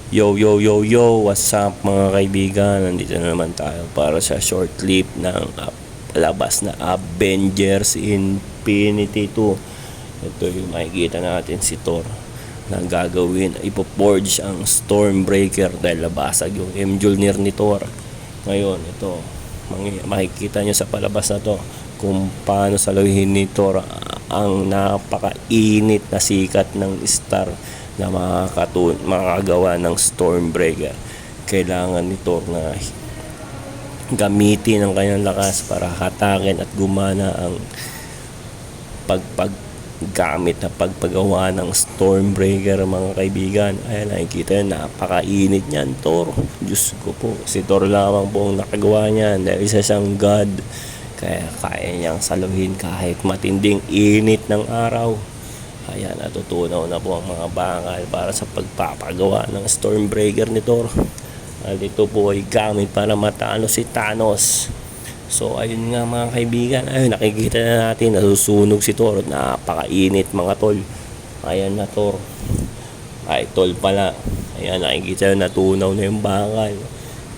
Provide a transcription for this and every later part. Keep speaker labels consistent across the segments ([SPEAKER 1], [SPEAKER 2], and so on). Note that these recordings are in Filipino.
[SPEAKER 1] Yo, yo, yo, yo, what's up mga kaibigan? Nandito na naman tayo para sa short clip ng palabas na Avengers Infinity 2. Ito yung makikita natin si Thor na gagawin, ipoforge ang Stormbreaker dahil nabasag yung Mjolnir ni Thor. Ngayon, ito, makikita nyo sa palabas na to kung paano saluhin ni Thor ang napakainit na sikat ng star na makakagawa ng Stormbreaker. Kailangan ni Thor na gamitin ang kanyang lakas para hatakin at gumana ang paggamit na pagpagawa ng Stormbreaker, mga kaibigan. Ayan, nakikita yun, napakainit niyan, Thor. Diyos ko po, si Thor lamang po ang nakagawa niyan dahil isa siyang God. Kaya niyang saluhin kahit matinding init ng araw. Ayan, natutunaw na po ang mga bangal para sa pagpapagawa ng Stormbreaker ni Thor. At ito po ay gamit para matalo si Thanos. So ayun nga mga kaibigan, ayun, nakikita na natin nasusunog si Thor. Napakainit mga tol. Ayan na Thor. Ay tol pala. Ayan, nakikita na natunaw na yung bangal.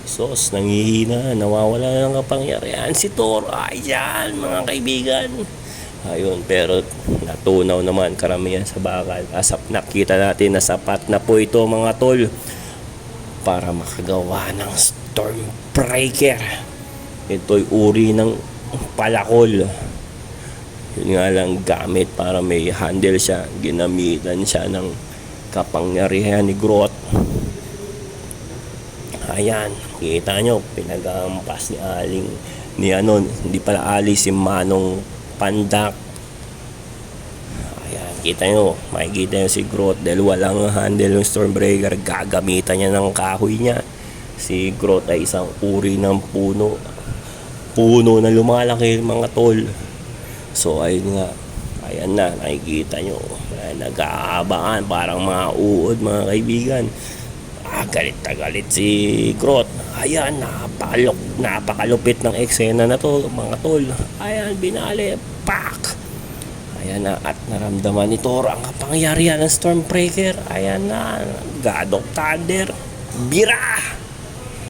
[SPEAKER 1] Sos, nangihina, nawawala na ng kapangyarihan si Thor. Ayan mga kaibigan. Ayun, pero natunaw naman karamihan sa bakal. Asap, nakita natin na sapat na po ito mga tol para makagawa ng Stormbreaker. Ito'y uri ng palakol. Yun nga lang, gamit para may handle siya. Ginamitan siya ng kapangyarihan ni Groot. Ayan, kita nyo, pinagampas ni Aling hindi pala Ali, si Manong Pandak. Ayan, kita nyo, makikita nyo si Groot dahil walang handle yung Stormbreaker, gagamitan niya ng kahoy niya. Si Groot ay isang uri ng puno na lumalaki mga tol. So ayun nga, ayan na, nakikita nyo, nag-aabangan parang mga uod mga kaibigan. Galit na galit si Groot. Ayan, napakalupit ng eksena na to mga tol. Ayan, binali, pak. Ayan na, at naramdaman ni Thor ang kapangyarihan ng Stormbreaker. Ayan na, God of Thunder, bira.